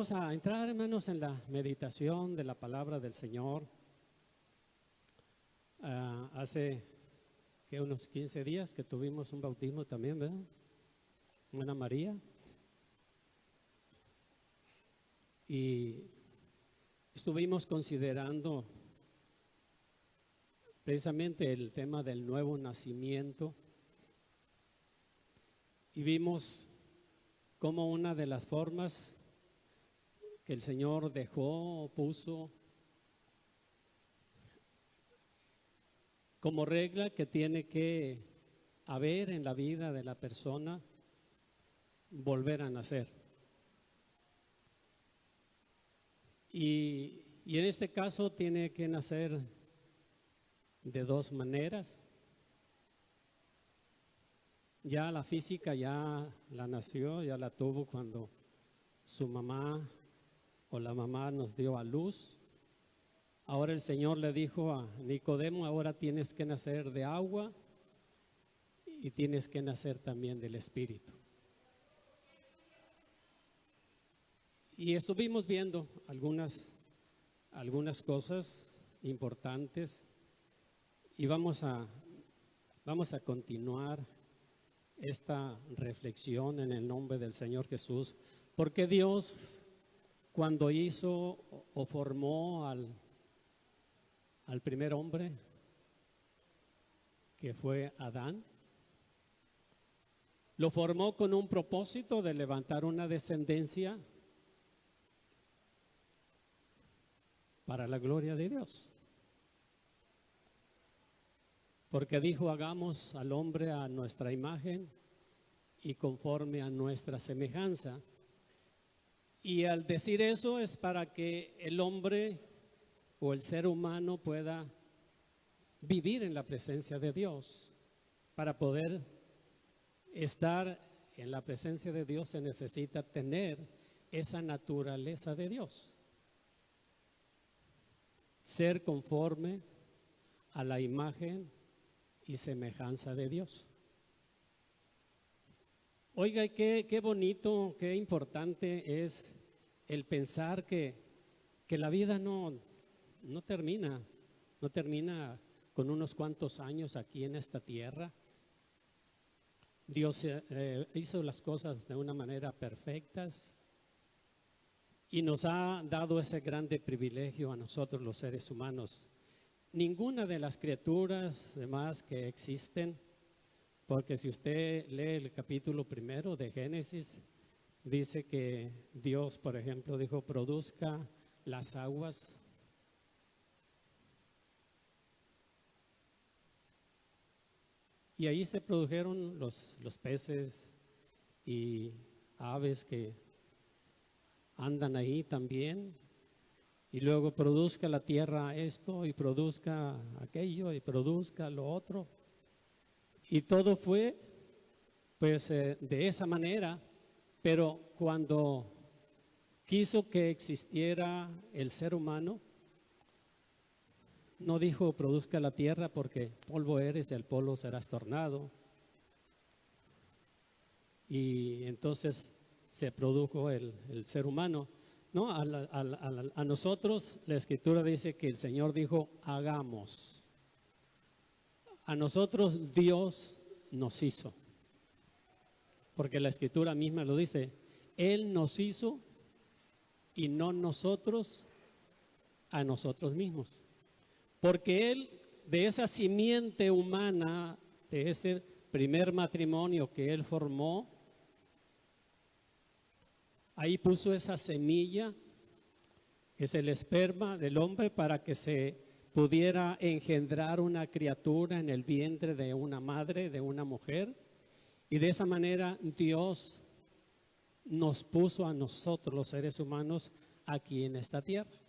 vamos a entrar, hermanos, en la meditación de la palabra del Señor. Hace que unos 15 días que tuvimos un bautismo también, ¿verdad? Ana María. Y estuvimos considerando precisamente el tema del nuevo nacimiento y vimos cómo una de las formas que el Señor dejó, puso como regla que tiene que haber en la vida de la persona, volver a nacer. Y en este caso tiene que nacer de dos maneras. Ya la física ya la nació, ya la tuvo cuando su mamá o la mamá nos dio a luz. Ahora el Señor le dijo a Nicodemo, ahora tienes que nacer de agua y tienes que nacer también del Espíritu. Y estuvimos viendo algunas cosas importantes y vamos a continuar esta reflexión en el nombre del Señor Jesús, porque Dios cuando hizo o formó al primer hombre, que fue Adán, lo formó con un propósito de levantar una descendencia para la gloria de Dios. Porque dijo, hagamos al hombre a nuestra imagen y conforme a nuestra semejanza. Y al decir eso es para que el hombre o el ser humano pueda vivir en la presencia de Dios. Para poder estar en la presencia de Dios se necesita tener esa naturaleza de Dios. Ser conforme a la imagen y semejanza de Dios. Oiga, qué bonito, qué importante es el pensar que la vida no termina con unos cuantos años aquí en esta tierra. Dios hizo las cosas de una manera perfectas y nos ha dado ese grande privilegio a nosotros los seres humanos. Ninguna de las criaturas demás que existen, porque si usted lee el capítulo 1 de Génesis, dice que Dios, por ejemplo, dijo, produzca las aguas. Y ahí se produjeron los peces y aves que andan ahí también. Y luego produzca la tierra esto y produzca aquello y produzca lo otro. Y todo fue pues de esa manera, pero cuando quiso que existiera el ser humano, no dijo produzca la tierra porque polvo eres y al polvo serás tornado. Y entonces se produjo el ser humano. No, a nosotros la Escritura dice que el Señor dijo, hagamos. A nosotros Dios nos hizo. Porque la Escritura misma lo dice, Él nos hizo y no nosotros a nosotros mismos. Porque Él, de esa simiente humana, de ese primer matrimonio que Él formó, ahí puso esa semilla, es el esperma del hombre para que se pudiera engendrar una criatura en el vientre de una madre, de una mujer. Y de esa manera Dios nos puso a nosotros los seres humanos aquí en esta tierra.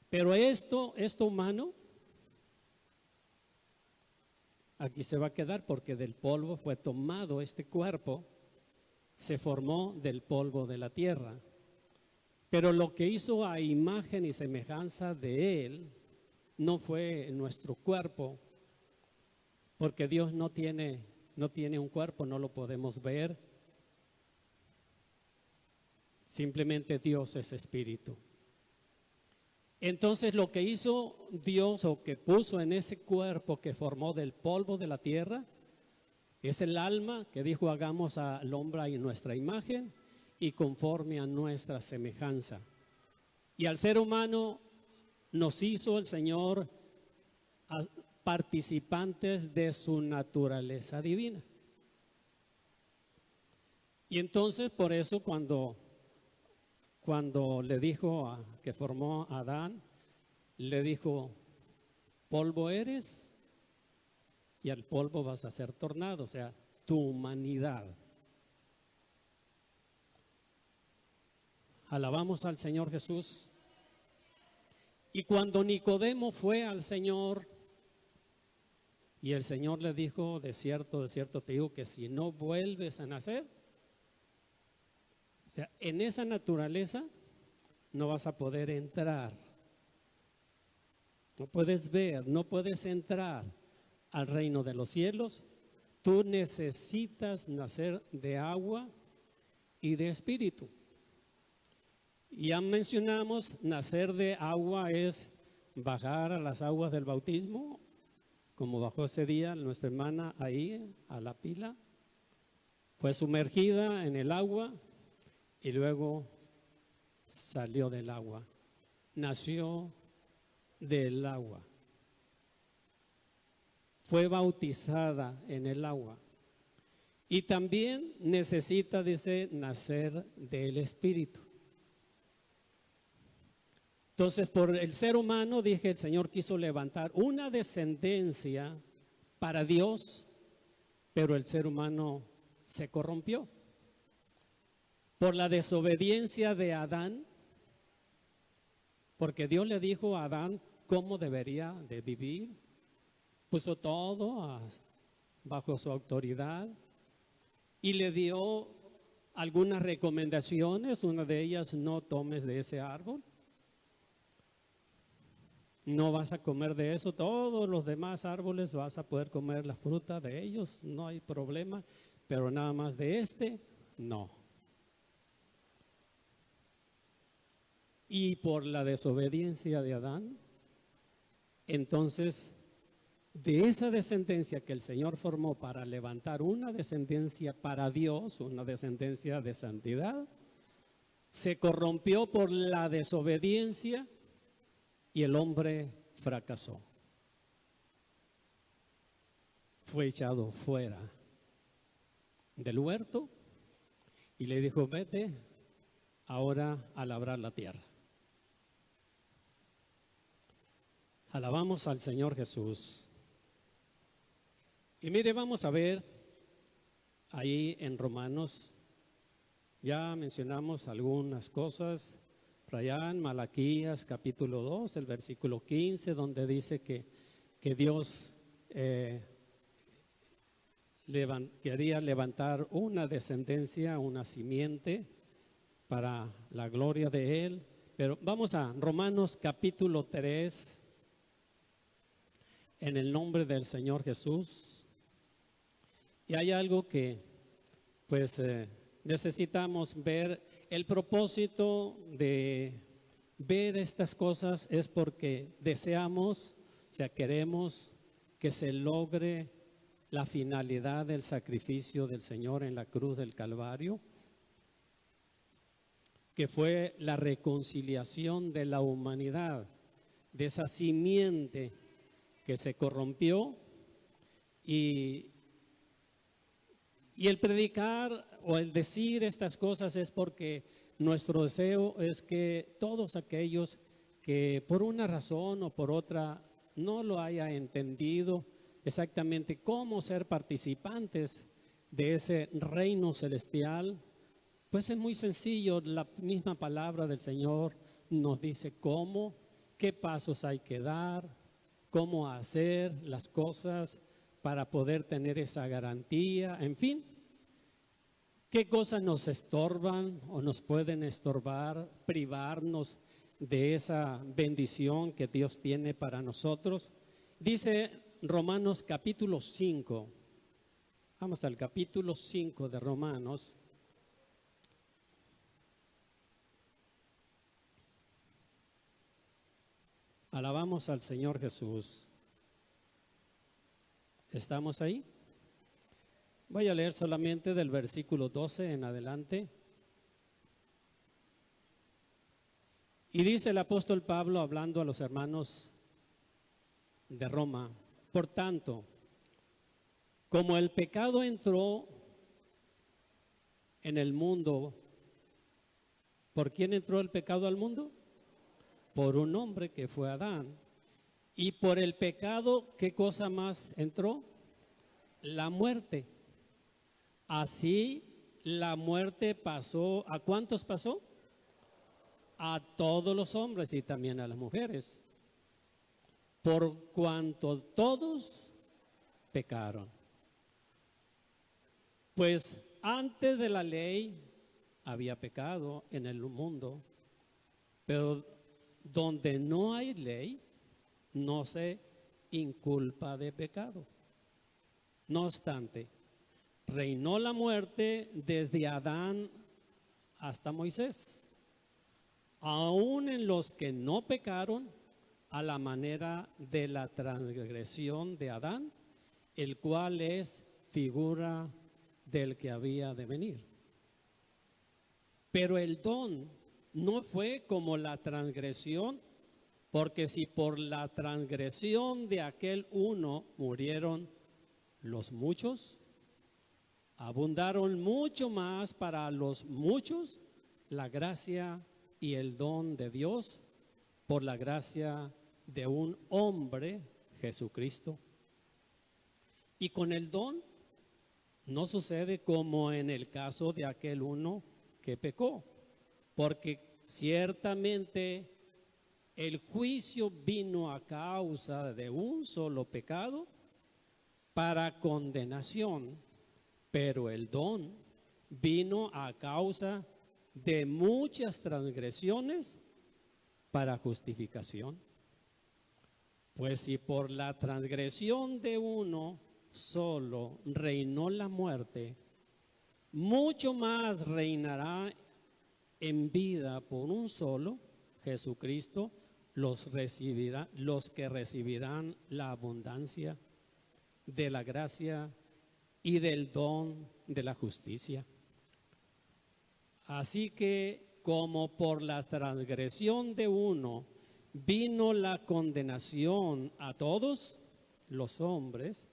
Pero esto humano, aquí se va a quedar porque del polvo fue tomado este cuerpo. Se formó del polvo de la tierra, pero lo que hizo a imagen y semejanza de Él no fue nuestro cuerpo, porque Dios no tiene un cuerpo, no lo podemos ver, Simplemente Dios es espíritu. Entonces lo que hizo Dios o que puso en ese cuerpo que formó del polvo de la tierra es el alma que dijo hagamos al hombre a nuestra imagen y conforme a nuestra semejanza. Y al ser humano nos hizo el Señor participantes de su naturaleza divina. Y entonces por eso cuando le dijo que formó a Adán, le dijo, polvo eres y al polvo vas a ser tornado, o sea, tu humanidad. Alabamos al Señor Jesús. Y cuando Nicodemo fue al Señor, y el Señor le dijo, de cierto te digo que si no vuelves a nacer, o sea, en esa naturaleza no vas a poder entrar. No puedes ver, no puedes entrar al reino de los cielos. Tú necesitas nacer de agua y de espíritu. Y ya mencionamos, nacer de agua es bajar a las aguas del bautismo, como bajó ese día nuestra hermana ahí a la pila. Fue sumergida en el agua y luego salió del agua. Nació del agua. Fue bautizada en el agua. Y también necesita, dice, nacer del Espíritu. Entonces, por el ser humano, dije, el Señor quiso levantar una descendencia para Dios, pero el ser humano se corrompió. Por la desobediencia de Adán, porque Dios le dijo a Adán cómo debería de vivir, puso todo bajo su autoridad y le dio algunas recomendaciones. Una de ellas, no tomes de ese árbol. No vas a comer de eso, todos los demás árboles vas a poder comer la fruta de ellos, no hay problema, pero nada más de este, no. Y por la desobediencia de Adán, entonces de esa descendencia que el Señor formó para levantar una descendencia para Dios, una descendencia de santidad, se corrompió por la desobediencia y el hombre fracasó. Fue echado fuera del huerto y le dijo, vete ahora a labrar la tierra. Alabamos al Señor Jesús. Y mire, vamos a ver ahí en Romanos, ya mencionamos algunas cosas, por allá en Malaquías capítulo 2, el versículo 15, donde dice que Dios quería levantar una descendencia, una simiente para la gloria de Él. Pero vamos a Romanos capítulo 3, en el nombre del Señor Jesús. Y hay algo que pues necesitamos ver. El propósito de ver estas cosas es porque deseamos, o sea, queremos que se logre la finalidad del sacrificio del Señor en la cruz del Calvario, que fue la reconciliación de la humanidad, de esa simiente que se corrompió. Y el predicar o el decir estas cosas es porque nuestro deseo es que todos aquellos que por una razón o por otra no lo haya entendido exactamente cómo ser participantes de ese reino celestial, pues es muy sencillo. La misma palabra del Señor nos dice cómo, qué pasos hay que dar, cómo hacer las cosas para poder tener esa garantía, en fin. ¿Qué cosas nos estorban o nos pueden estorbar, privarnos de esa bendición que Dios tiene para nosotros? Dice Romanos capítulo 5, vamos al capítulo 5 de Romanos. Alabamos al Señor Jesús. ¿Estamos ahí? Voy a leer solamente del versículo 12 en adelante. Y dice el apóstol Pablo hablando a los hermanos de Roma: por tanto, como el pecado entró en el mundo, ¿por quién entró el pecado al mundo? Por un hombre que fue Adán. Y por el pecado, ¿qué cosa más entró? La muerte. Así la muerte pasó, ¿a cuántos pasó? A todos los hombres y también a las mujeres, por cuanto todos pecaron. Pues antes de la ley había pecado en el mundo, pero donde no hay ley, no se inculpa de pecado. No obstante, reinó la muerte desde Adán hasta Moisés, aún en los que no pecaron a la manera de la transgresión de Adán, el cual es figura del que había de venir. Pero el don no fue como la transgresión, porque si por la transgresión de aquel uno murieron los muchos, abundaron mucho más para los muchos la gracia y el don de Dios por la gracia de un hombre, Jesucristo. Y con el don no sucede como en el caso de aquel uno que pecó, porque ciertamente el juicio vino a causa de un solo pecado para condenación, pero el don vino a causa de muchas transgresiones para justificación. Pues si por la transgresión de uno solo reinó la muerte, mucho más reinará en vida por un solo, Jesucristo, los que recibirán la abundancia de la gracia y del don de la justicia. Así que como por la transgresión de uno vino la condenación a todos los hombres,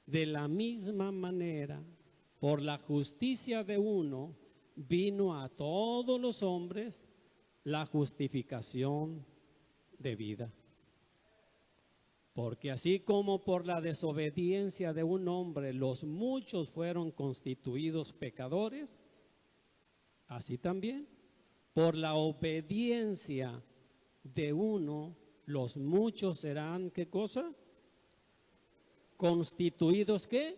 de la misma manera, por la justicia de uno vino a todos los hombres la justificación de vida. Porque así como por la desobediencia de un hombre los muchos fueron constituidos pecadores, así también por la obediencia de uno los muchos serán, ¿qué cosa? Constituidos, ¿qué?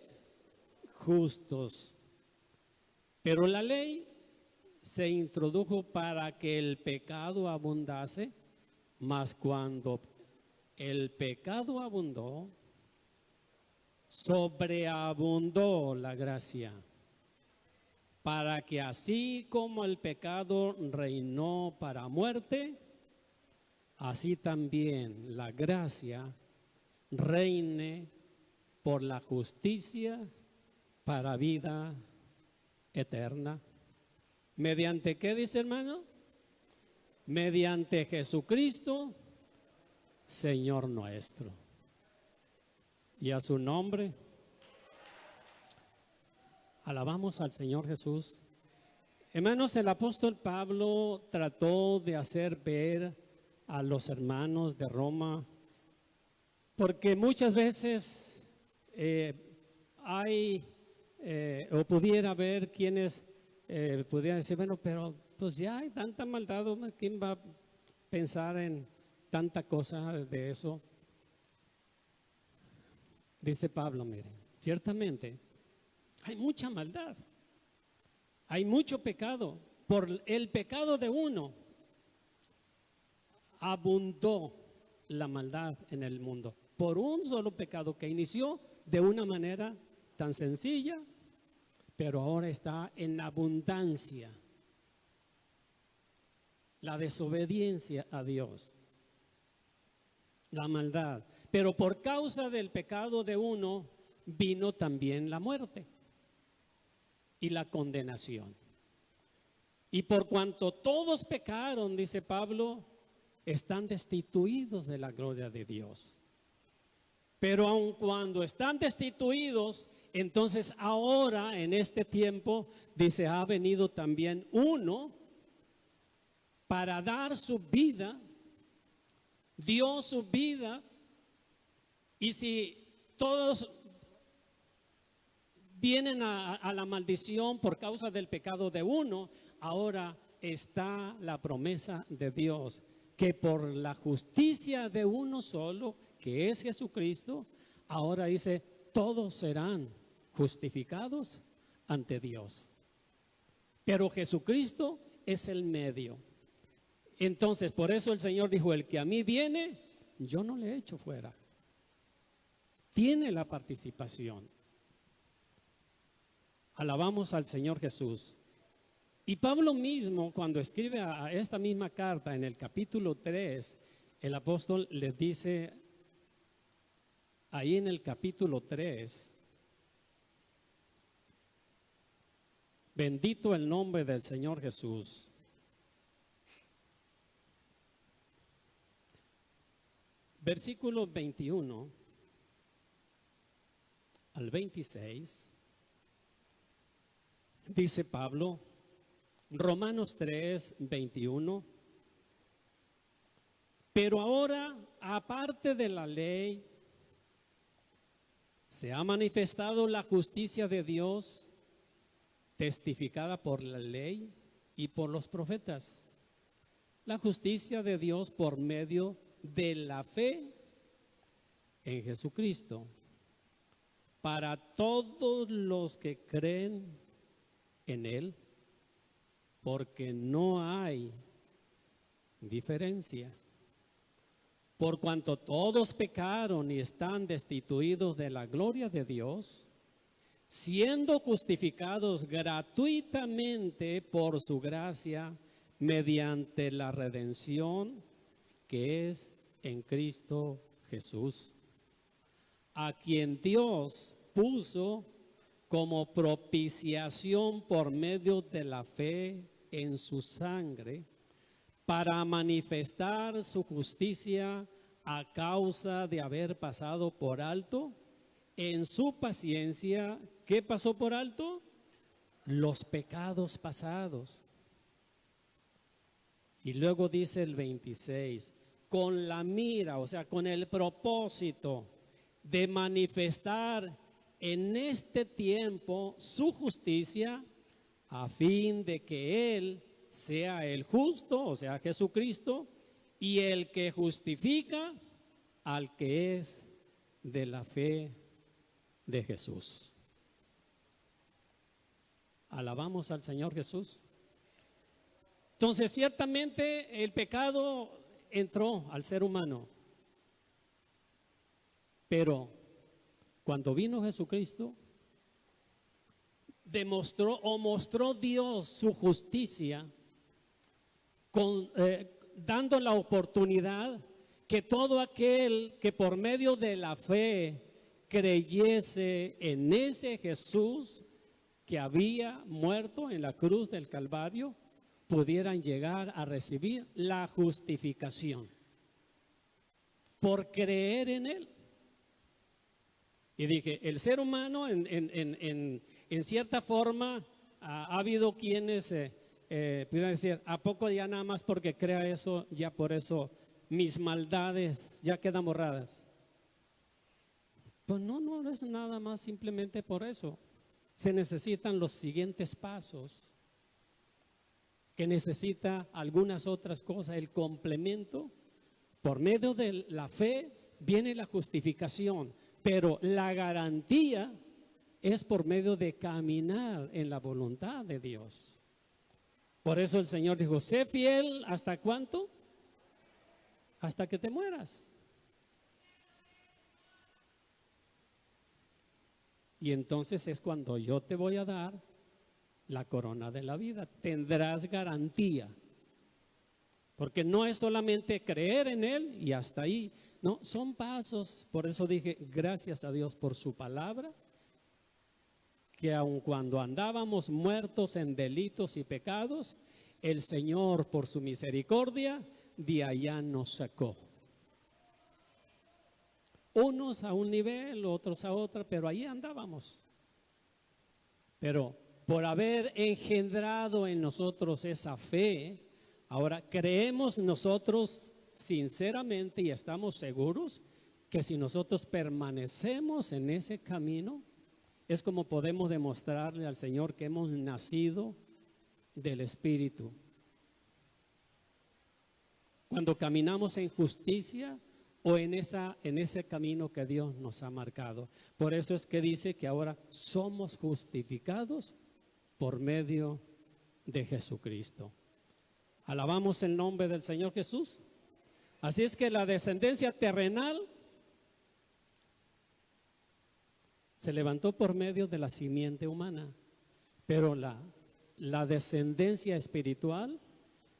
Justos. Pero la ley se introdujo para que el pecado abundase, mas cuando el pecado abundó, sobreabundó la gracia, para que así como el pecado reinó para muerte, así también la gracia reine por la justicia para vida eterna. ¿Mediante qué dice, hermano? Mediante Jesucristo, Señor nuestro. Y a su nombre alabamos al Señor Jesús. Hermanos, el apóstol Pablo trató de hacer ver a los hermanos de Roma, porque muchas veces o pudiera haber quienes pudieran decir, bueno, pero pues ya hay tanta maldad, ¿quién va a pensar en tanta cosa de eso? Dice Pablo, mire, ciertamente hay mucha maldad, hay mucho pecado. Por el pecado de uno abundó la maldad en el mundo, por un solo pecado que inició de una manera tan sencilla, pero ahora está en abundancia. La desobediencia a Dios. la maldad. Pero por causa del pecado de uno vino también la muerte y la condenación. Y por cuanto todos pecaron, dice Pablo, están destituidos de la gloria de Dios. Pero aun cuando están destituidos, entonces ahora en este tiempo, dice, ha venido también uno para dar su vida, dio su vida. Y si todos vienen a la maldición por causa del pecado de uno, ahora está la promesa de Dios, que por la justicia de uno solo, que es Jesucristo, ahora dice, todos serán justificados ante Dios. Pero Jesucristo es el medio. Entonces, por eso el Señor dijo, el que a mí viene, yo no le echo fuera. Tiene la participación. Alabamos al Señor Jesús. Y Pablo mismo, cuando escribe a esta misma carta en el capítulo 3, el apóstol les dice, ahí en el capítulo 3, bendito el nombre del Señor Jesús. Versículo 21 al 26, dice Pablo, Romanos 3, 21, pero ahora, aparte de la ley, se ha manifestado la justicia de Dios, testificada por la ley y por los profetas. La justicia de Dios por medio de la fe en Jesucristo, para todos los que creen en Él, porque no hay diferencia. Por cuanto todos pecaron y están destituidos de la gloria de Dios, siendo justificados gratuitamente por su gracia, mediante la redención que es en Cristo Jesús, a quien Dios puso como propiciación por medio de la fe en su sangre, para manifestar su justicia a causa de haber pasado por alto en su paciencia. ¿Qué pasó por alto? Los pecados pasados. Y luego dice el 26, con la mira, o sea, con el propósito de manifestar en este tiempo su justicia, a fin de que Él sea el justo, o sea, Jesucristo, y el que justifica al que es de la fe de Jesús. Alabamos al Señor Jesús. Entonces, ciertamente el pecado entró al ser humano, pero cuando vino Jesucristo, mostró Dios su justicia, dando la oportunidad que todo aquel que por medio de la fe creyese en ese Jesús que había muerto en la cruz del Calvario, pudieran llegar a recibir la justificación por creer en Él. Y dije, el ser humano en cierta forma ha habido quienes pudieran decir, ¿a poco ya nada más porque crea eso, ya por eso mis maldades ya quedan borradas? Pues no es nada más simplemente por eso. Se necesitan los siguientes pasos, que necesita algunas otras cosas, el complemento. Por medio de la fe viene la justificación, pero la garantía es por medio de caminar en la voluntad de Dios. Por eso el Señor dijo, sé fiel, ¿hasta cuánto? Hasta que te mueras. Y entonces es cuando yo te voy a dar la corona de la vida. Tendrás garantía Porque no es solamente creer en Él y hasta ahí. No, son pasos. Por eso dije, gracias a Dios por su palabra, que aun cuando andábamos muertos en delitos y pecados, el Señor por su misericordia de allá nos sacó. Unos a un nivel, otros a otro, pero ahí andábamos. Pero por haber engendrado en nosotros esa fe, ahora creemos nosotros sinceramente y estamos seguros que si nosotros permanecemos en ese camino, es como podemos demostrarle al Señor que hemos nacido del Espíritu. Cuando caminamos en justicia o en ese camino que Dios nos ha marcado. Por eso es que dice que ahora somos justificados por medio de Jesucristo. Alabamos el nombre del Señor Jesús. Así es que la descendencia terrenal se levantó por medio de la simiente humana, pero la descendencia espiritual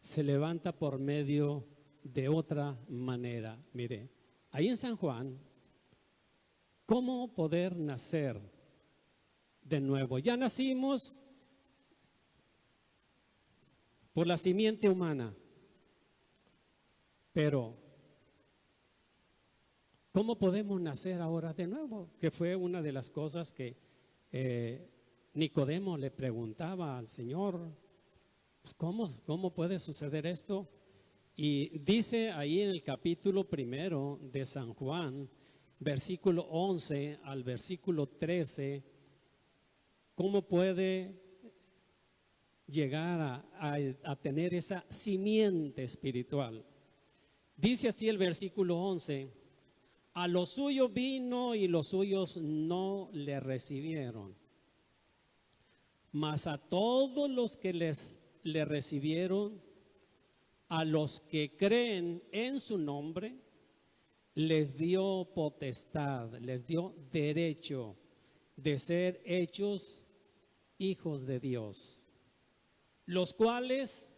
se levanta por medio de otra manera. Mire, ahí en San Juan, ¿cómo poder nacer de nuevo? Ya nacimos por la simiente humana, pero ¿cómo podemos nacer ahora de nuevo? Que fue una de las cosas que Nicodemo le preguntaba al Señor, pues, ¿cómo puede suceder esto? Y dice ahí en el capítulo 1 de San Juan, versículo 11 al versículo 13, ¿cómo puede llegar a tener esa simiente espiritual? Dice así el versículo 11, a los suyos vino y los suyos no le recibieron, mas a todos los que le recibieron, a los que creen en su nombre, les dio potestad, les dio derecho de ser hechos hijos de Dios, los cuales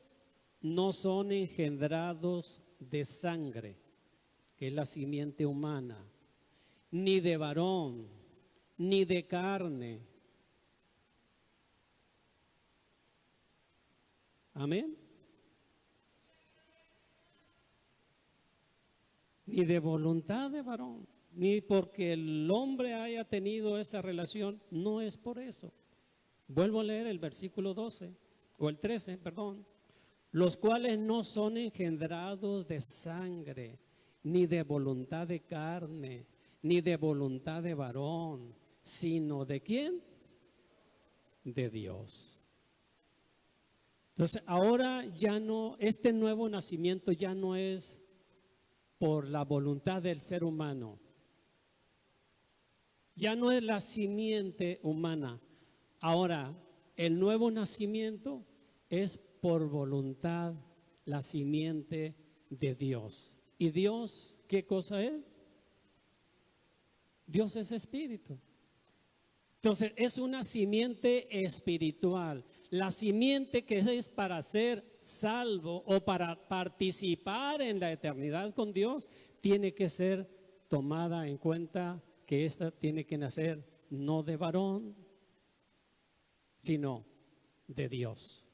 no son engendrados de sangre, que es la simiente humana, ni de varón, ni de carne. Amén. Ni de voluntad de varón, ni porque el hombre haya tenido esa relación, no es por eso. Vuelvo a leer el versículo 12, o el 13, perdón. Los cuales no son engendrados de sangre, ni de voluntad de carne, ni de voluntad de varón, sino ¿de quién? De Dios. Entonces ahora ya no, este nuevo nacimiento ya no es por la voluntad del ser humano. Ya no es la simiente humana. Ahora, el nuevo nacimiento es por voluntad, la simiente de Dios. ¿Y Dios qué cosa es? Dios es espíritu. Entonces, es una simiente espiritual. La simiente que es para ser salvo o para participar en la eternidad con Dios, tiene que ser tomada en cuenta que esta tiene que nacer no de varón, sino de Dios.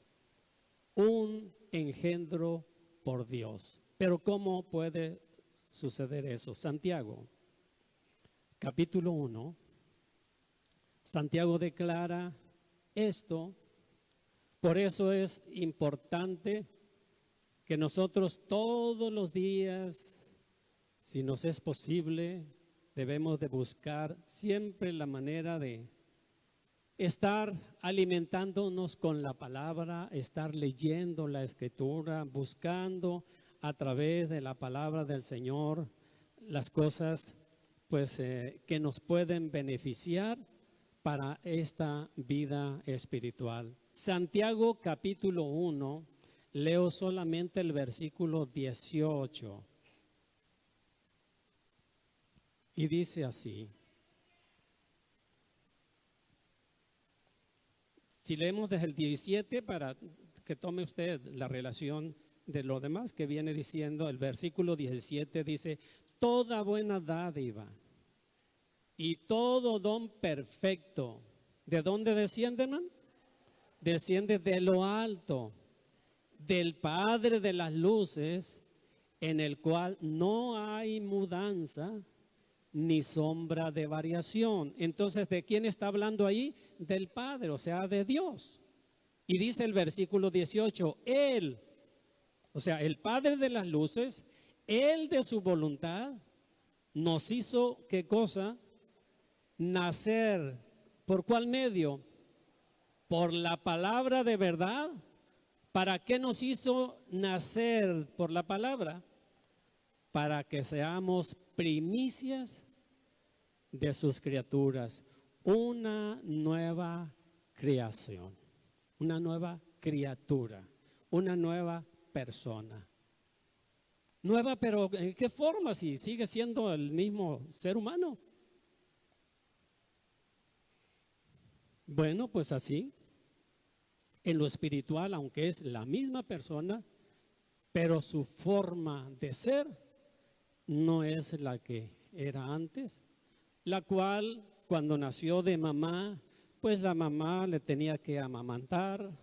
Un engendro por Dios. Pero ¿cómo puede suceder eso? Santiago, capítulo 1, Santiago declara esto. Por eso es importante que nosotros todos los días, si nos es posible, debemos de buscar siempre la manera de estar alimentándonos con la palabra, estar leyendo la Escritura, buscando a través de la palabra del Señor las cosas pues que nos pueden beneficiar para esta vida espiritual. Santiago capítulo 1, leo solamente el versículo 18. Y dice así. Si leemos desde el 17 para que tome usted la relación de lo demás que viene diciendo, el versículo 17 dice, toda buena dádiva y todo don perfecto, ¿de dónde desciende, hermano? Desciende de lo alto, del Padre de las luces, en el cual no hay mudanza ni sombra de variación. Entonces, ¿de quién está hablando ahí? Del Padre, o sea, de Dios. Y dice el versículo 18, Él, o sea, el Padre de las luces, Él de su voluntad nos hizo, ¿qué cosa? Nacer. ¿Por cuál medio? Por la palabra de verdad. ¿Para qué nos hizo nacer por la palabra? Para que seamos primicias de sus criaturas, una nueva creación, una nueva criatura, una nueva persona. Nueva, pero ¿en qué forma? Si sigue siendo el mismo ser humano. Bueno, pues así, en lo espiritual, aunque es la misma persona, pero su forma de ser no es la que era antes, la cual cuando nació de mamá, pues la mamá le tenía que amamantar.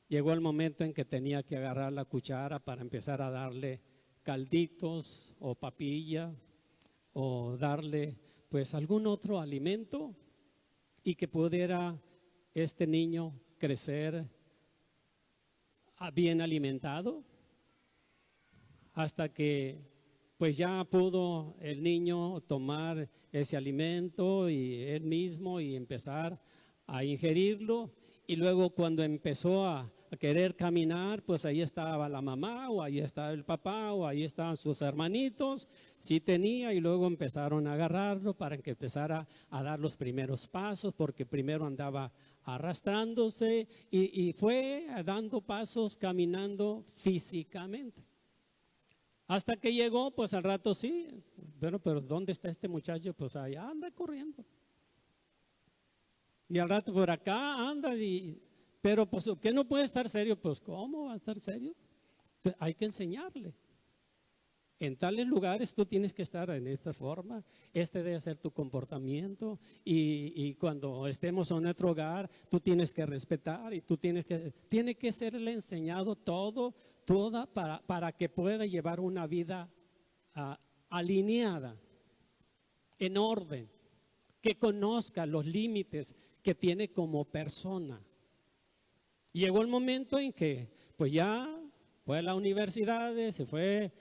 Llegó el momento en que tenía que agarrar la cuchara para empezar a darle calditos o papilla o darle pues algún otro alimento y que pudiera este niño crecer bien alimentado hasta que pues ya pudo el niño tomar ese alimento y él mismo y empezar a ingerirlo. Y luego cuando empezó a querer caminar, pues ahí estaba la mamá o ahí estaba el papá o ahí estaban sus hermanitos. Sí tenía, y luego empezaron a agarrarlo para que empezara a dar los primeros pasos, porque primero andaba arrastrándose y fue dando pasos caminando físicamente. Hasta que llegó, pues al rato sí, pero ¿dónde está este muchacho? Pues allá anda corriendo. Y al rato por acá anda, pero pues ¿qué no puede estar serio? Pues ¿cómo va a estar serio? Pues, hay que enseñarle. En tales lugares tú tienes que estar en esta forma, este debe ser tu comportamiento y cuando estemos en nuestro hogar tú tienes que respetar y tú tiene que serle enseñado toda para que pueda llevar una vida alineada, en orden, que conozca los límites que tiene como persona. Llegó el momento en que pues ya fue a la universidad, se fue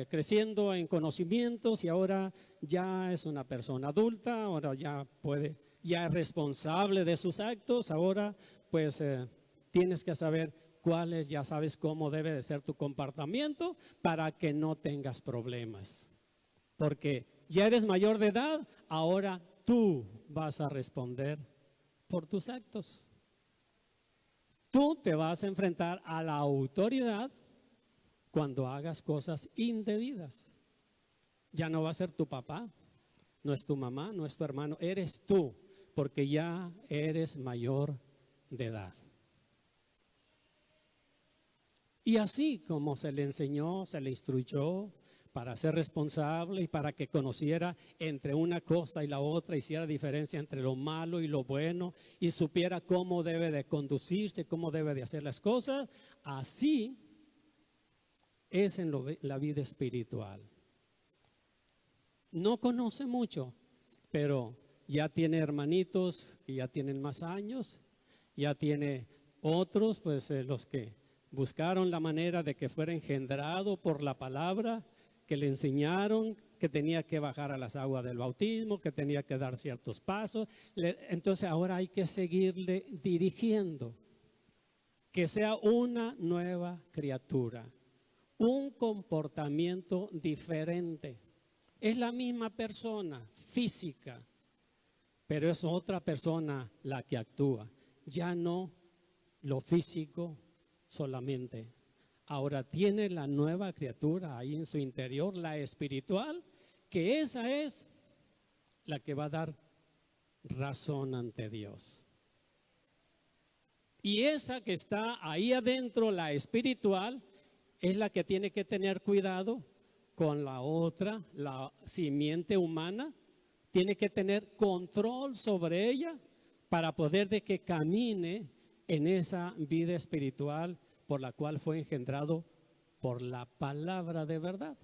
creciendo en conocimientos y ahora ya es una persona adulta, ahora ya ya es responsable de sus actos, ahora pues tienes que saber cuáles, ya sabes cómo debe de ser tu comportamiento para que no tengas problemas. Porque ya eres mayor de edad, ahora tú vas a responder por tus actos. Tú te vas a enfrentar a la autoridad cuando hagas cosas indebidas. Ya no va a ser tu papá, no es tu mamá, no es tu hermano, eres tú, porque ya eres mayor de edad. Y así como se le enseñó, se le instruyó para ser responsable y para que conociera entre una cosa y la otra, hiciera diferencia entre lo malo y lo bueno y supiera cómo debe de conducirse, cómo debe de hacer las cosas, así es en la vida espiritual. No conoce mucho, pero ya tiene hermanitos que ya tienen más años, ya tiene otros, pues los que buscaron la manera de que fuera engendrado por la palabra, que le enseñaron que tenía que bajar a las aguas del bautismo, que tenía que dar ciertos pasos. Entonces ahora hay que seguirle dirigiendo, que sea una nueva criatura, un comportamiento diferente. Es la misma persona física, pero es otra persona la que actúa. Ya no lo físico solamente. Ahora tiene la nueva criatura ahí en su interior, la espiritual, que esa es la que va a dar razón ante Dios. Y esa que está ahí adentro, la espiritual, es la que tiene que tener cuidado con la otra, la simiente humana. Tiene que tener control sobre ella para poder de que camine en esa vida espiritual por la cual fue engendrado por la palabra de verdad.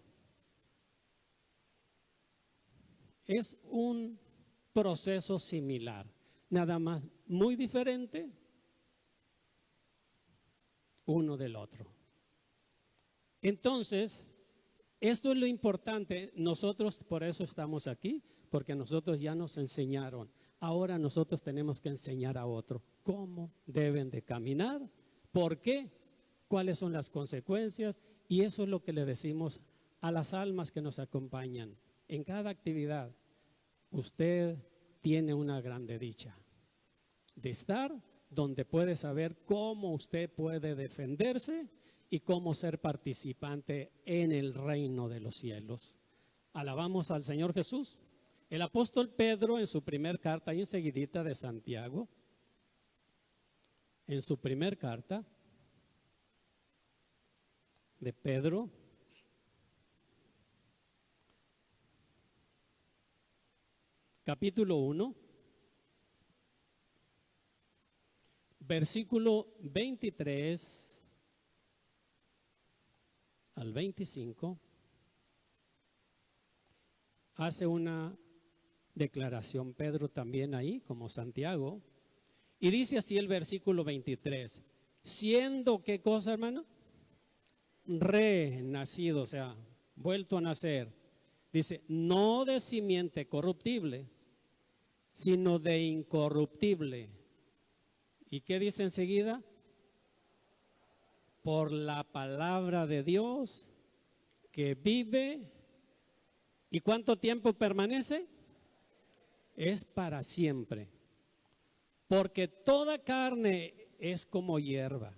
Es un proceso similar, nada más muy diferente uno del otro. Entonces, esto es lo importante. Nosotros por eso estamos aquí, porque nosotros ya nos enseñaron. Ahora nosotros tenemos que enseñar a otro cómo deben de caminar, por qué, cuáles son las consecuencias, y eso es lo que le decimos a las almas que nos acompañan. En cada actividad, usted tiene una grande dicha de estar donde puede saber cómo usted puede defenderse y cómo ser participante en el reino de los cielos. Alabamos al Señor Jesús. El apóstol Pedro en su primer carta, ahí enseguidita de Santiago, en su primer carta de Pedro, capítulo 1, versículo 23 al 25, hace una declaración Pedro también ahí, como Santiago, y dice así el versículo 23, siendo, ¿qué cosa, hermano? Renacido, o sea, vuelto a nacer. Dice, no de simiente corruptible, sino de incorruptible. ¿Y qué dice enseguida? Por la palabra de Dios que vive. ¿Y cuánto tiempo permanece? Es para siempre. Porque toda carne es como hierba,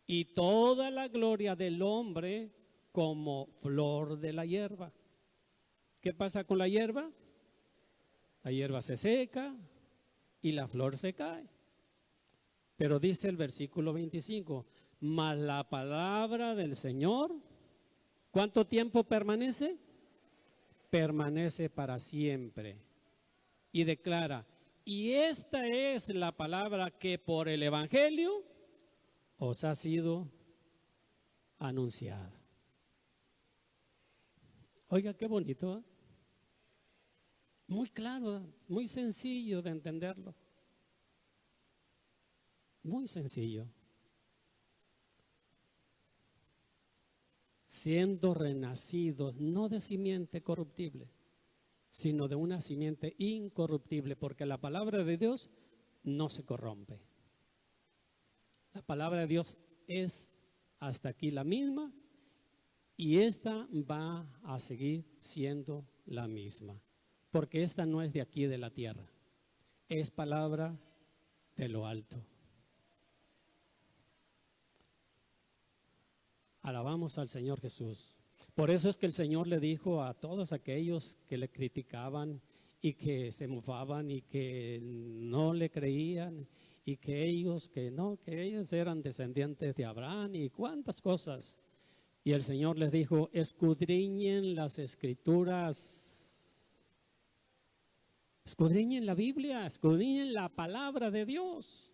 y toda la gloria del hombre como flor de la hierba. ¿Qué pasa con la hierba? La hierba se seca y la flor se cae. Pero dice el versículo 25, mas la palabra del Señor, ¿cuánto tiempo permanece? Permanece para siempre. Y declara, y esta es la palabra que por el Evangelio os ha sido anunciada. Oiga, qué bonito, ¿eh? Muy claro, muy sencillo de entenderlo. Muy sencillo. Siendo renacidos, no de simiente corruptible, sino de una simiente incorruptible, porque la palabra de Dios no se corrompe. La palabra de Dios es hasta aquí la misma, y esta va a seguir siendo la misma, porque esta no es de aquí de la tierra, es palabra de lo alto. Alabamos al Señor Jesús. Por eso es que el Señor le dijo a todos aquellos que le criticaban y que se mofaban y que no le creían y que ellos eran descendientes de Abraham y cuántas cosas. Y el Señor les dijo, escudriñen las Escrituras, escudriñen la Biblia, escudriñen la palabra de Dios,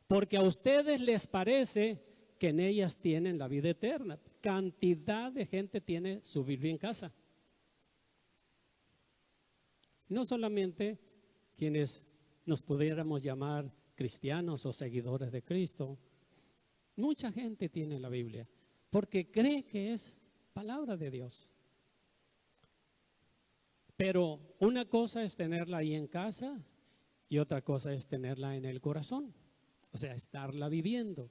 porque a ustedes les parece que en ellas tienen la vida eterna. Cantidad de gente tiene su Biblia en casa. No solamente quienes nos pudiéramos llamar cristianos o seguidores de Cristo. Mucha gente tiene la Biblia porque cree que es palabra de Dios. Pero una cosa es tenerla ahí en casa y otra cosa es tenerla en el corazón. O sea, estarla viviendo.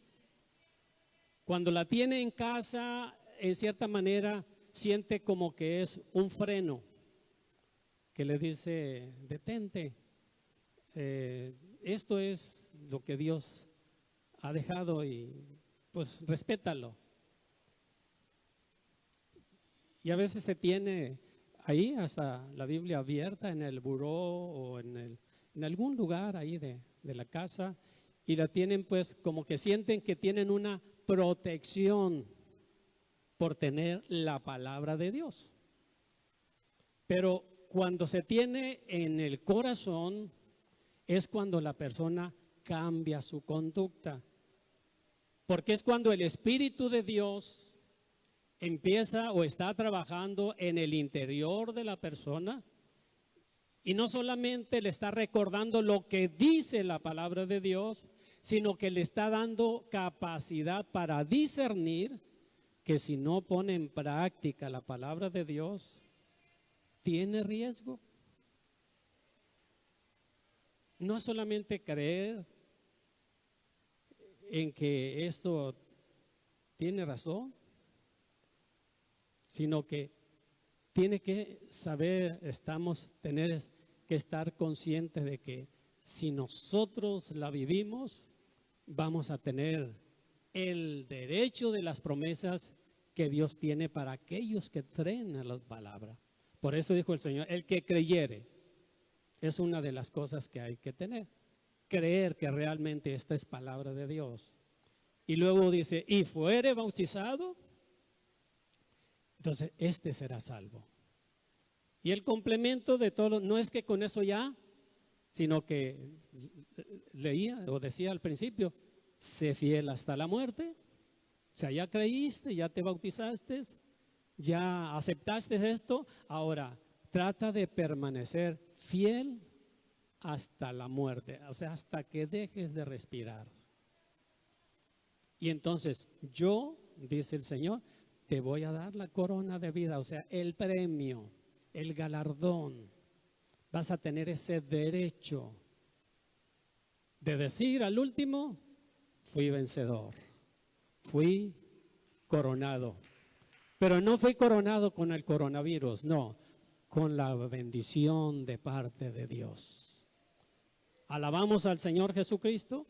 Cuando la tiene en casa, en cierta manera, siente como que es un freno que le dice, detente, esto es lo que Dios ha dejado y pues respétalo. Y a veces se tiene ahí hasta la Biblia abierta en el buró o en algún lugar ahí de la casa, y la tienen pues como que sienten que tienen una protección por tener la palabra de Dios. Pero cuando se tiene en el corazón es cuando la persona cambia su conducta. Porque es cuando el Espíritu de Dios empieza o está trabajando en el interior de la persona y no solamente le está recordando lo que dice la palabra de Dios, sino que le está dando capacidad para discernir que si no pone en práctica la palabra de Dios, tiene riesgo. No es solamente creer en que esto tiene razón, sino que tiene que saber, tener que estar conscientes de que si nosotros la vivimos, vamos a tener el derecho de las promesas que Dios tiene para aquellos que creen a la palabra. Por eso dijo el Señor, el que creyere, es una de las cosas que hay que tener. Creer que realmente esta es palabra de Dios. Y luego dice, y fuere bautizado, entonces este será salvo. Y el complemento de todo, no es que con eso ya, sino que leía o decía al principio, sé fiel hasta la muerte. O sea, ya creíste, ya te bautizaste, ya aceptaste esto, ahora trata de permanecer fiel hasta la muerte, o sea, hasta que dejes de respirar. Y entonces yo, dice el Señor, te voy a dar la corona de vida, o sea, el premio, el galardón. Vas a tener ese derecho de decir al último, fui vencedor, fui coronado. Pero no fui coronado con el coronavirus, no, con la bendición de parte de Dios. Alabamos al Señor Jesucristo.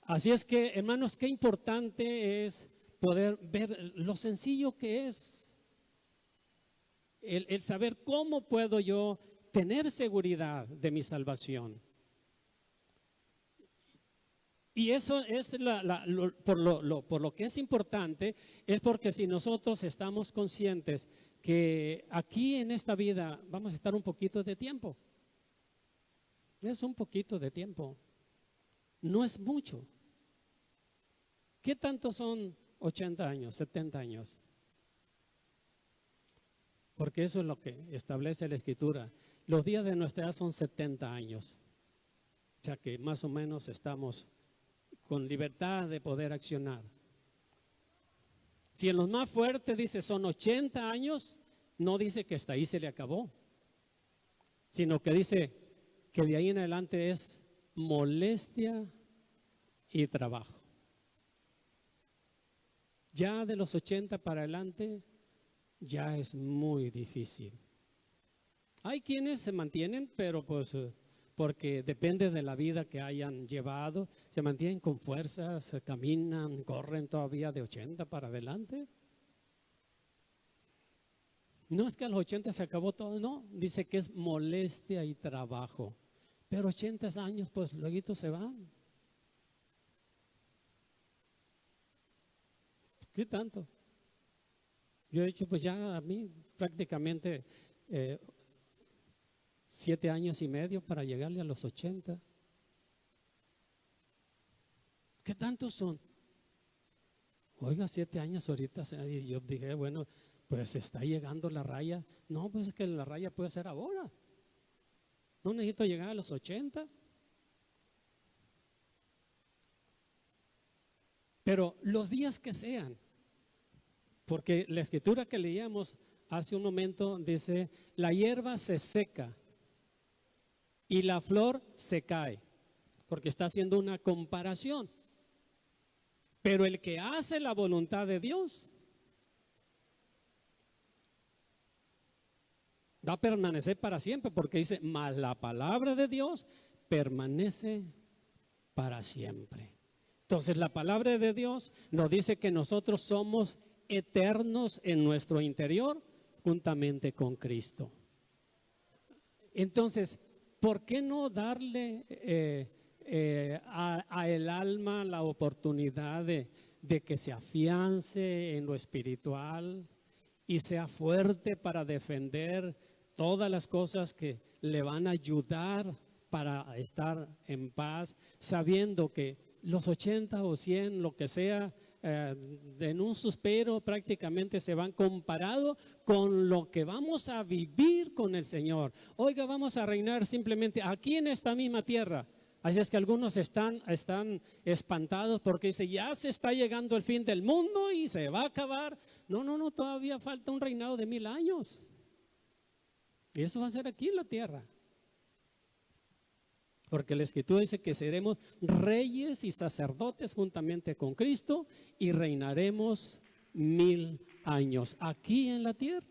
Así es que, hermanos, qué importante es poder ver lo sencillo que es el saber cómo puedo yo tener seguridad de mi salvación. Y eso es por lo que es importante, es porque si nosotros estamos conscientes que aquí en esta vida vamos a estar un poquito de tiempo. Es un poquito de tiempo. No es mucho. ¿Qué tanto son 80 años, 70 años? Porque eso es lo que establece la Escritura. Los días de nuestra edad son 70 años. O sea que más o menos estamos con libertad de poder accionar. Si en los más fuertes dice son 80 años, no dice que hasta ahí se le acabó, sino que dice que de ahí en adelante es molestia y trabajo. Ya de los 80 para adelante ya es muy difícil. Hay quienes se mantienen, pero pues porque depende de la vida que hayan llevado, se mantienen con fuerzas, caminan, corren todavía de 80 para adelante. No es que a los 80 se acabó todo, no, dice que es molestia y trabajo, pero 80 años pues luego se van. ¿Qué tanto? Yo he dicho pues ya a mí prácticamente 7 años y medio para llegarle a los 80. ¿Qué tantos son? Oiga, 7 años ahorita. Y yo dije, bueno, pues está llegando la raya. No, pues es que la raya puede ser ahora. No necesito llegar a los 80. Pero los días que sean, porque la escritura que leíamos hace un momento dice, la hierba se seca y la flor se cae, porque está haciendo una comparación. Pero el que hace la voluntad de Dios va a permanecer para siempre, porque dice, mas la palabra de Dios permanece para siempre. Entonces la palabra de Dios nos dice que nosotros somos eternos en nuestro interior juntamente con Cristo. Entonces, ¿por qué no darle a el alma la oportunidad de que se afiance en lo espiritual y sea fuerte para defender todas las cosas que le van a ayudar para estar en paz, sabiendo que los 80 o 100, lo que sea, en un suspiro prácticamente se van comparado con lo que vamos a vivir con el Señor. Oiga, vamos a reinar simplemente aquí en esta misma tierra. Así es que algunos están espantados porque dice, ya se está llegando el fin del mundo y se va a acabar. No, todavía falta un reinado de 1000 años. Y eso va a ser aquí en la tierra. Porque la Escritura dice que seremos reyes y sacerdotes juntamente con Cristo y reinaremos 1000 años aquí en la tierra.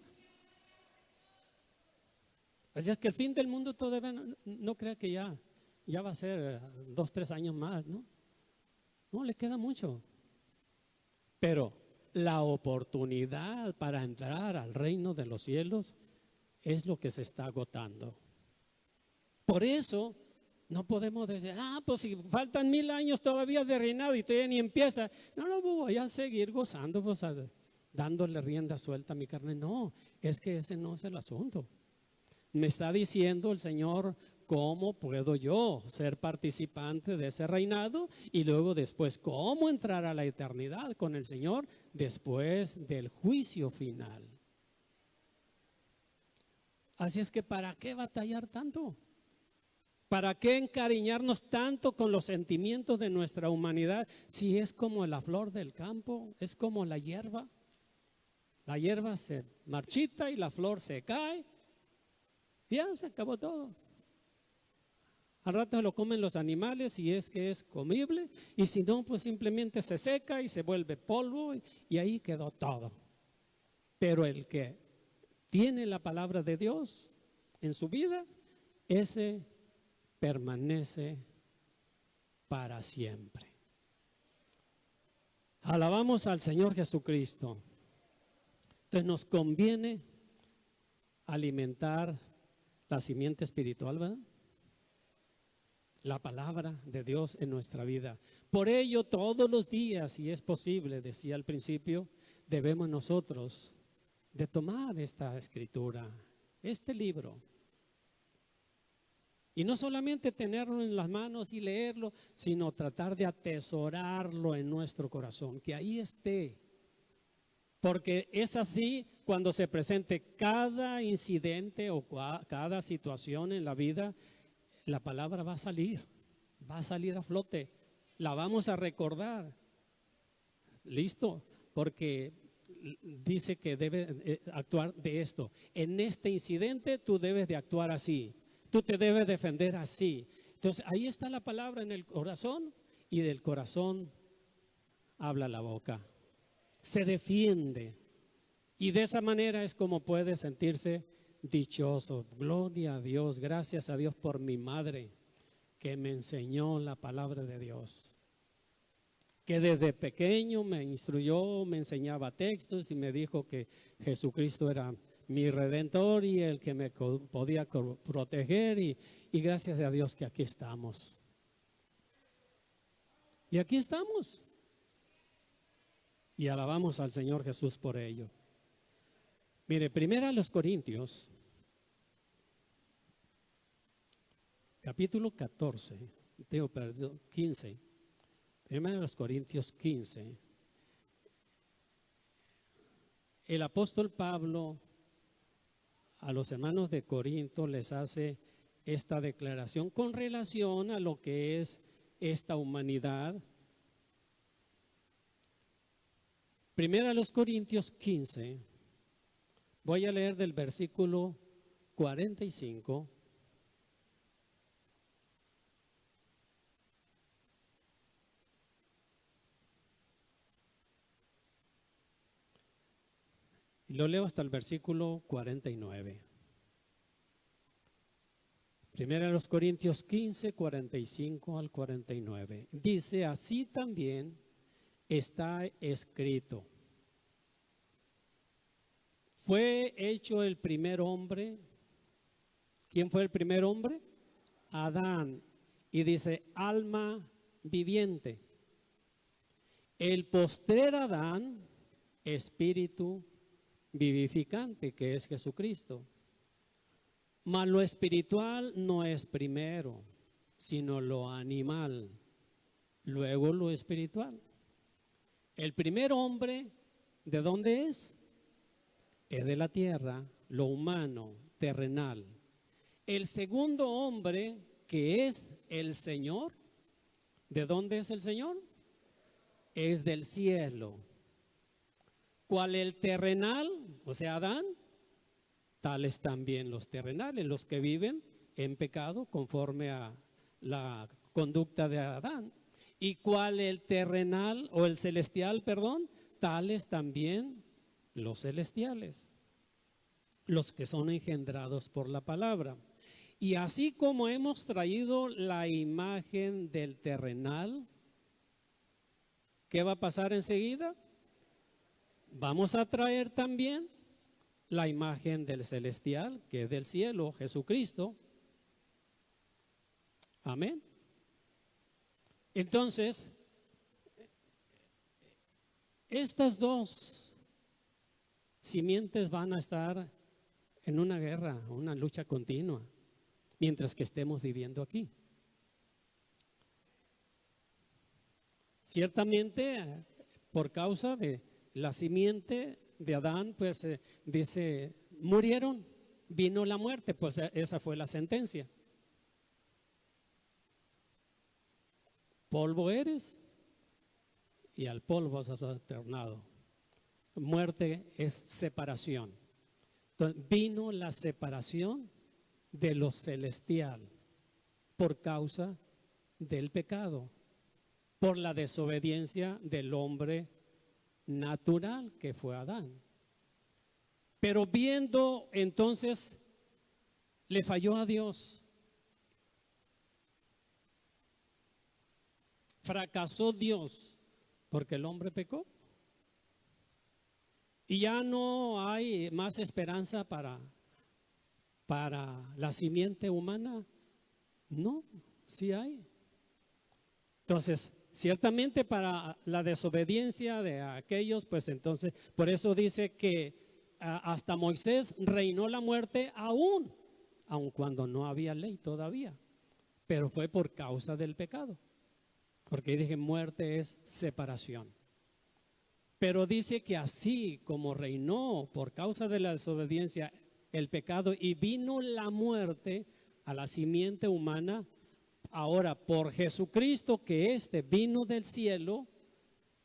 Así es que el fin del mundo todavía no crea que ya va a ser 2, 3 años más, ¿no? No, le queda mucho. Pero la oportunidad para entrar al reino de los cielos es lo que se está agotando. Por eso no podemos decir, pues si faltan 1000 años todavía de reinado y todavía ni empieza. No, voy a seguir gozando, pues, dándole rienda suelta a mi carne. No, es que ese no es el asunto. Me está diciendo el Señor, ¿cómo puedo yo ser participante de ese reinado? Y luego después, ¿cómo entrar a la eternidad con el Señor después del juicio final? Así es que, ¿para qué batallar tanto? ¿Para qué encariñarnos tanto con los sentimientos de nuestra humanidad si es como la flor del campo, es como la hierba? La hierba se marchita y la flor se cae. Ya se acabó todo. Al rato lo comen los animales si es que es comible, y si no, pues simplemente se seca y se vuelve polvo y ahí quedó todo. Pero el que tiene la palabra de Dios en su vida, ese permanece para siempre. Alabamos al Señor Jesucristo. Entonces nos conviene alimentar la simiente espiritual, ¿verdad? La palabra de Dios en nuestra vida. Por ello, todos los días, si es posible, decía al principio, debemos nosotros de tomar esta escritura, este libro. Y no solamente tenerlo en las manos y leerlo, sino tratar de atesorarlo en nuestro corazón, que ahí esté. Porque es así cuando se presente cada incidente o cada situación en la vida, la palabra va a salir a flote, la vamos a recordar. ¿Listo? Porque dice que debe actuar de esto. En este incidente tú debes de actuar así. Tú te debes defender así. Entonces ahí está la palabra en el corazón y del corazón habla la boca. Se defiende. Y de esa manera es como puede sentirse dichoso. Gloria a Dios, gracias a Dios por mi madre que me enseñó la palabra de Dios. Que desde pequeño me instruyó, me enseñaba textos y me dijo que Jesucristo era mi redentor y el que me podía proteger y gracias a Dios que aquí estamos. Y aquí estamos. Y alabamos al Señor Jesús por ello. Mire, primero a los Corintios, capítulo 15. Primero a los Corintios 15. El apóstol Pablo a los hermanos de Corinto les hace esta declaración con relación a lo que es esta humanidad. Primero a los Corintios 15, voy a leer del versículo 45. Y lo leo hasta el versículo 49. Primero a los Corintios 15, 45 al 49. Dice, así también está escrito. Fue hecho el primer hombre. ¿Quién fue el primer hombre? Adán. y dice alma viviente. El postrer Adán, espíritu vivificante, que es Jesucristo. Mas lo espiritual no es primero, sino lo animal, luego lo espiritual. El primer hombre, ¿de dónde es? Es de la tierra, lo humano, terrenal. El segundo hombre, que es el Señor, ¿de dónde es el Señor? Es del cielo. ¿Cuál el terrenal? O sea, Adán, tales también los terrenales, los que viven en pecado conforme a la conducta de Adán. ¿Y cuál el terrenal o el celestial, perdón? Tales también los celestiales, los que son engendrados por la palabra. Y así como hemos traído la imagen del terrenal, ¿qué va a pasar enseguida? Vamos a traer también la imagen del celestial, que es del cielo, Jesucristo. Amén. Entonces, estas dos simientes van a estar en una guerra, una lucha continua, mientras que estemos viviendo aquí. Ciertamente, por causa de la simiente de Adán, pues dice, murieron, vino la muerte, pues esa fue la sentencia. Polvo eres y al polvo has retornado. Muerte es separación. Entonces, vino la separación de lo celestial por causa del pecado, por la desobediencia del hombre natural que fue Adán. Pero viendo entonces, le falló a Dios. Fracasó Dios porque el hombre pecó. Y ya no hay más esperanza para la simiente humana. No, sí hay. Entonces, ciertamente para la desobediencia de aquellos, pues entonces, por eso dice que hasta Moisés reinó la muerte aun cuando no había ley todavía. Pero fue por causa del pecado. Porque dije, muerte es separación. Pero dice que así como reinó por causa de la desobediencia el pecado y vino la muerte a la simiente humana, ahora por Jesucristo, que vino del cielo,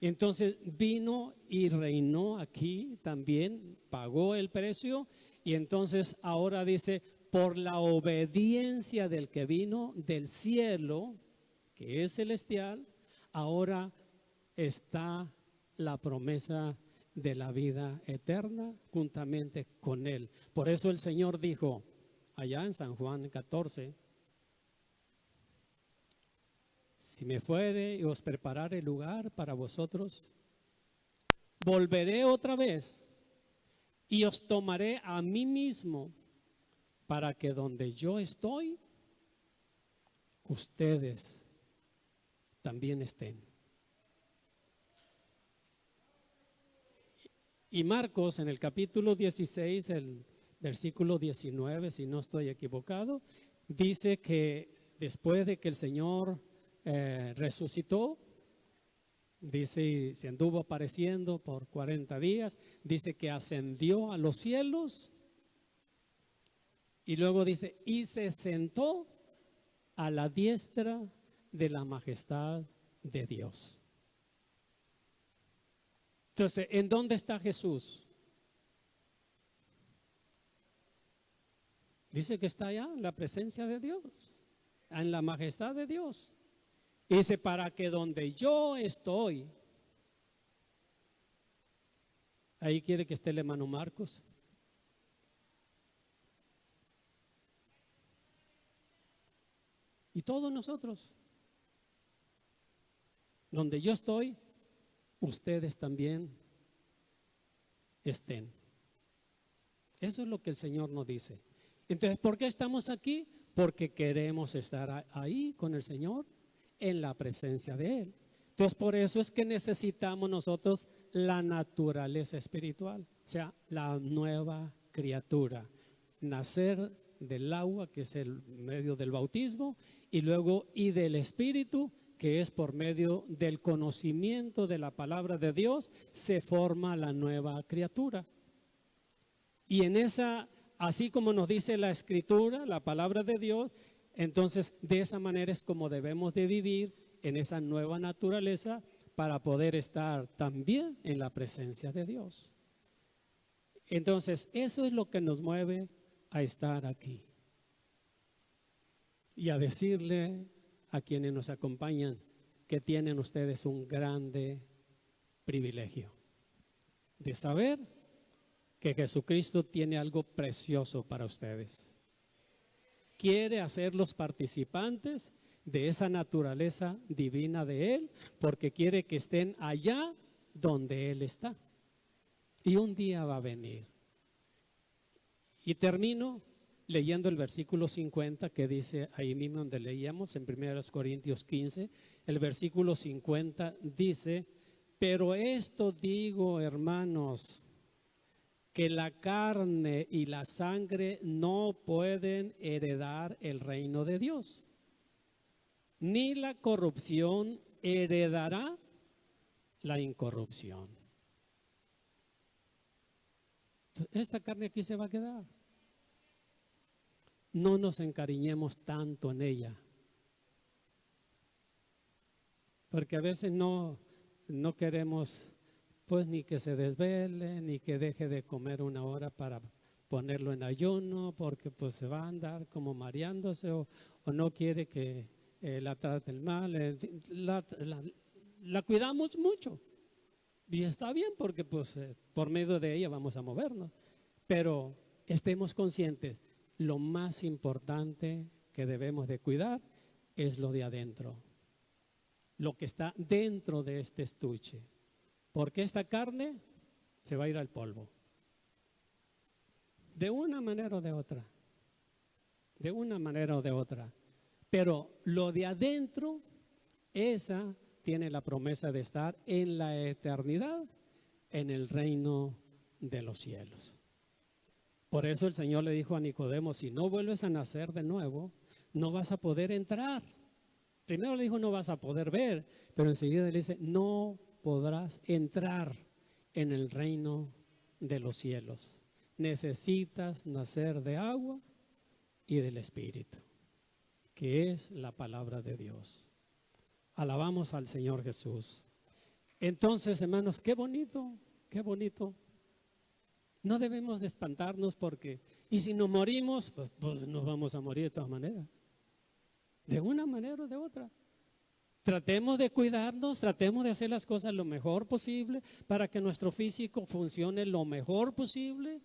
entonces vino y reinó aquí también, pagó el precio, y entonces ahora dice, por la obediencia del que vino del cielo, que es celestial, ahora está la promesa de la vida eterna juntamente con él. Por eso el Señor dijo allá en San Juan 14, si me fuere y os preparare lugar para vosotros, volveré otra vez y os tomaré a mí mismo, para que donde yo estoy, ustedes también estén. Y Marcos en el capítulo 16, el versículo 19, si no estoy equivocado, dice que después de que el Señor resucitó, dice, se anduvo apareciendo por 40 días, dice que ascendió a los cielos y luego dice, y se sentó a la diestra de la majestad de Dios. Entonces, ¿en dónde está Jesús? Dice que está allá en la presencia de Dios, en la majestad de Dios. Dice, para que donde yo estoy, ahí quiere que esté el hermano Marcos. Y todos nosotros, donde yo estoy, ustedes también estén. Eso es lo que el Señor nos dice. Entonces, ¿por qué estamos aquí? porque queremos estar ahí con el Señor, en la presencia de Él. Entonces, por eso es que necesitamos nosotros la naturaleza espiritual, o sea, la nueva criatura, nacer del agua, que es el medio del bautismo, y luego y del Espíritu, que es por medio del conocimiento de la palabra de Dios, se forma la nueva criatura. Y en esa, así como nos dice la Escritura, la palabra de Dios, entonces de esa manera es como debemos de vivir en esa nueva naturaleza para poder estar también en la presencia de Dios. Entonces, eso es lo que nos mueve a estar aquí y a decirle a quienes nos acompañan que tienen ustedes un grande privilegio de saber que Jesucristo tiene algo precioso para ustedes. Quiere hacerlos participantes de esa naturaleza divina de Él, porque quiere que estén allá donde Él está. Y un día va a venir. Y termino leyendo el versículo 50 que dice ahí mismo donde leíamos en 1 Corintios 15, el versículo 50 dice: pero esto digo, hermanos, que la carne y la sangre no pueden heredar el reino de Dios, ni la corrupción heredará la incorrupción. Esta carne aquí se va a quedar. No nos encariñemos tanto en ella, porque a veces no queremos pues ni que se desvele, ni que deje de comer una hora para ponerlo en ayuno, porque pues se va a andar como mareándose, o no quiere que la traten mal. En fin, la cuidamos mucho y está bien, porque pues por medio de ella vamos a movernos, pero estemos conscientes, lo más importante que debemos de cuidar es lo de adentro, lo que está dentro de este estuche, porque esta carne se va a ir al polvo, de una manera o de otra, de una manera o de otra. Pero lo de adentro, esa tiene la promesa de estar en la eternidad, en el reino de los cielos. Por eso el Señor le dijo a Nicodemo: si no vuelves a nacer de nuevo, no vas a poder entrar. Primero le dijo: no vas a poder ver, pero enseguida le dice: no podrás entrar en el reino de los cielos. Necesitas nacer de agua y del Espíritu, que es la palabra de Dios. Alabamos al Señor Jesús. Entonces, hermanos, qué bonito, qué bonito. No debemos de espantarnos, porque, y si nos morimos, pues nos vamos a morir de todas maneras, de una manera o de otra. Tratemos de cuidarnos, tratemos de hacer las cosas lo mejor posible para que nuestro físico funcione lo mejor posible,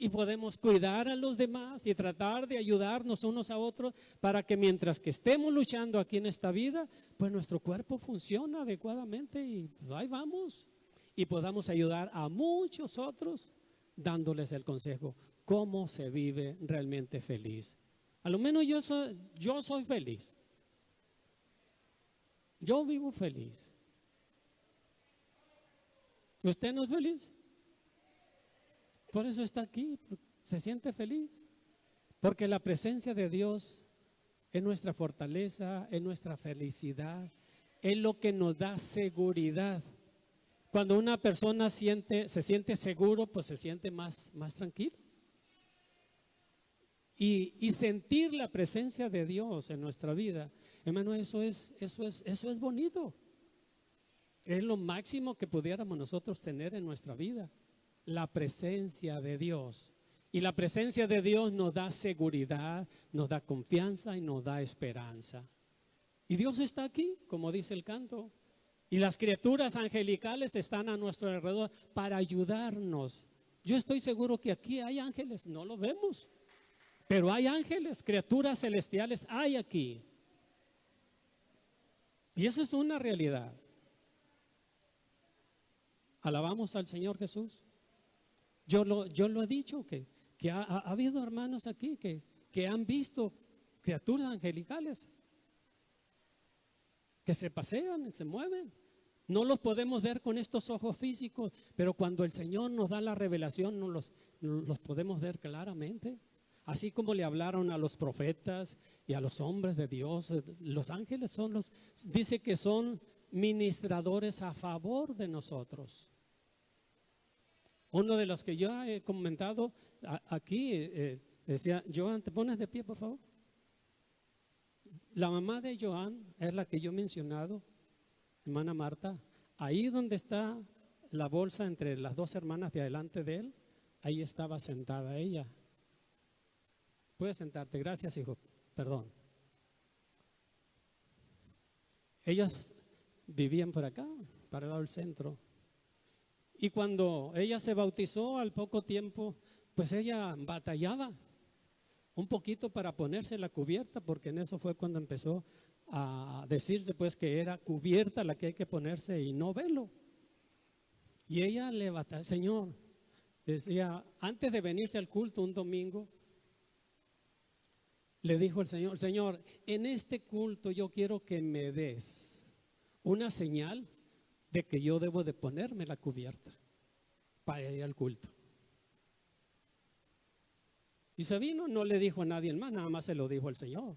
y podemos cuidar a los demás y tratar de ayudarnos unos a otros para que mientras que estemos luchando aquí en esta vida, pues nuestro cuerpo funcione adecuadamente y pues ahí vamos, y podamos ayudar a muchos otros dándoles el consejo cómo se vive realmente feliz. A lo menos yo soy feliz. Yo vivo feliz. ¿Usted no es feliz? Por eso está aquí, se siente feliz, porque la presencia de Dios es nuestra fortaleza, es nuestra felicidad, es lo que nos da seguridad. Cuando una persona se siente seguro, pues se siente más tranquilo. Y sentir la presencia de Dios en nuestra vida, hermano, eso es bonito. Es lo máximo que pudiéramos nosotros tener en nuestra vida, la presencia de Dios. Y la presencia de Dios nos da seguridad, nos da confianza y nos da esperanza. Y Dios está aquí, como dice el canto. Y las criaturas angelicales están a nuestro alrededor para ayudarnos. Yo estoy seguro que aquí hay ángeles, no lo vemos, pero hay ángeles, criaturas celestiales hay aquí. Y eso es una realidad. Alabamos al Señor Jesús. Yo lo he dicho, que ha habido hermanos aquí que han visto criaturas angelicales que se pasean, se mueven. No los podemos ver con estos ojos físicos, pero cuando el Señor nos da la revelación, los podemos ver claramente. Así como le hablaron a los profetas y a los hombres de Dios, los ángeles dice que son ministradores a favor de nosotros. Uno de los que yo he comentado aquí decía: Joan, ¿te pones de pie, por favor? La mamá de Joan es la que yo he mencionado, hermana Marta. Ahí donde está la bolsa entre las dos hermanas de adelante de él, ahí estaba sentada ella. Puedes sentarte, gracias, hijo, perdón. Ellas vivían por acá, para el lado del centro. Y cuando ella se bautizó, al poco tiempo, pues ella batallaba un poquito para ponerse la cubierta, porque en eso fue cuando empezó a decirse pues que era cubierta la que hay que ponerse y no velo. Y ella le batallaba, Señor, decía, antes de venirse al culto un domingo, le dijo el Señor: Señor, en este culto yo quiero que me des una señal de que yo debo de ponerme la cubierta para ir al culto. Y se vino, no le dijo a nadie más, nada más se lo dijo al Señor.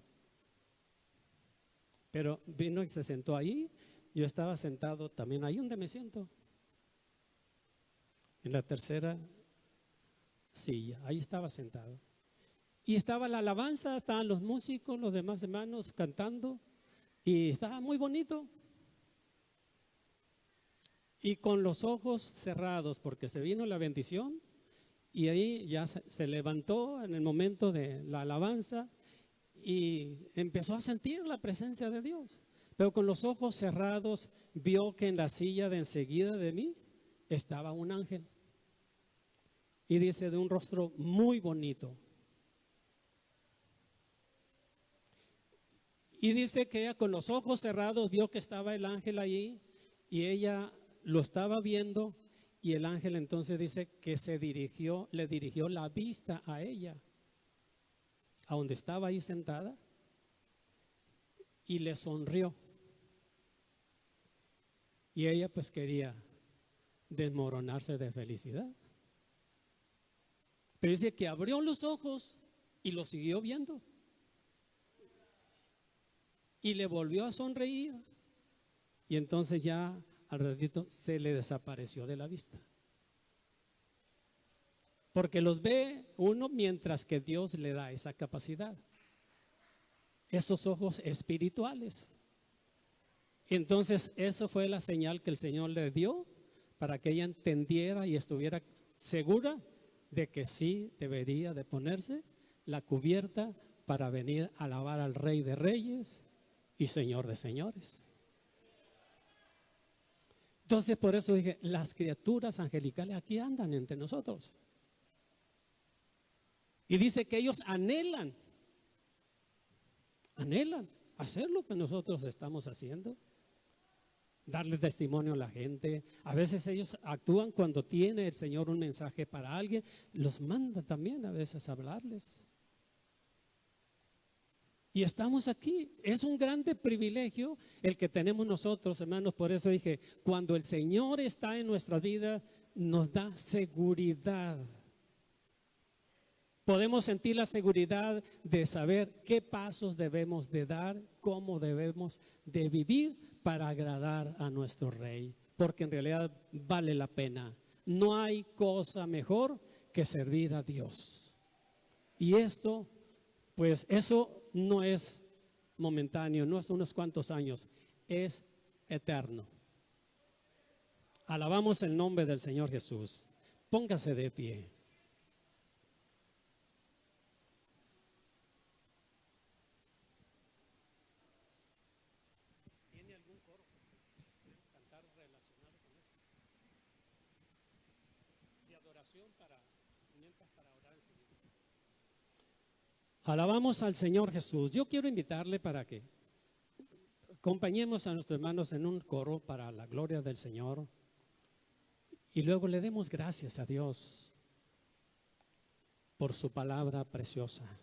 Pero vino y se sentó ahí. Yo estaba sentado también ahí donde me siento, en la tercera silla, ahí estaba sentado. Y estaba la alabanza, estaban los músicos, los demás hermanos cantando, y estaba muy bonito. Y con los ojos cerrados, porque se vino la bendición, y ahí ya se levantó en el momento de la alabanza y empezó a sentir la presencia de Dios. Pero con los ojos cerrados vio que en la silla de enseguida de mí estaba un ángel. Y dice, de un rostro muy bonito. Y dice que ella con los ojos cerrados vio que estaba el ángel allí y ella lo estaba viendo, y el ángel entonces dice que le dirigió la vista a ella, a donde estaba ahí sentada, y le sonrió. Y ella pues quería desmoronarse de felicidad. Pero dice que abrió los ojos y lo siguió viendo. Y le volvió a sonreír. Y entonces ya al ratito se le desapareció de la vista. Porque los ve uno mientras que Dios le da esa capacidad. Esos ojos espirituales. Entonces eso fue la señal que el Señor le dio para que ella entendiera y estuviera segura de que sí debería de ponerse la cubierta para venir a alabar al Rey de Reyes y Señor de Señores. Entonces por eso dije, las criaturas angelicales aquí andan entre nosotros. Y dice que ellos anhelan hacer lo que nosotros estamos haciendo, darle testimonio a la gente. A veces ellos actúan cuando tiene el Señor un mensaje para alguien, los manda también a veces a hablarles. Y estamos aquí. Es un grande privilegio el que tenemos nosotros, hermanos. Por eso dije, cuando el Señor está en nuestra vida, nos da seguridad. Podemos sentir la seguridad de saber qué pasos debemos de dar, cómo debemos de vivir para agradar a nuestro Rey. Porque en realidad vale la pena. No hay cosa mejor que servir a Dios. Y esto, pues eso no es momentáneo, no es unos cuantos años, es eterno. Alabamos el nombre del Señor Jesús. Póngase de pie. ¿Tiene algún coro que cantar relacionado con esto? De adoración para orar enseguida. Alabamos al Señor Jesús. Yo quiero invitarle para que acompañemos a nuestros hermanos en un coro para la gloria del Señor y luego le demos gracias a Dios por su palabra preciosa.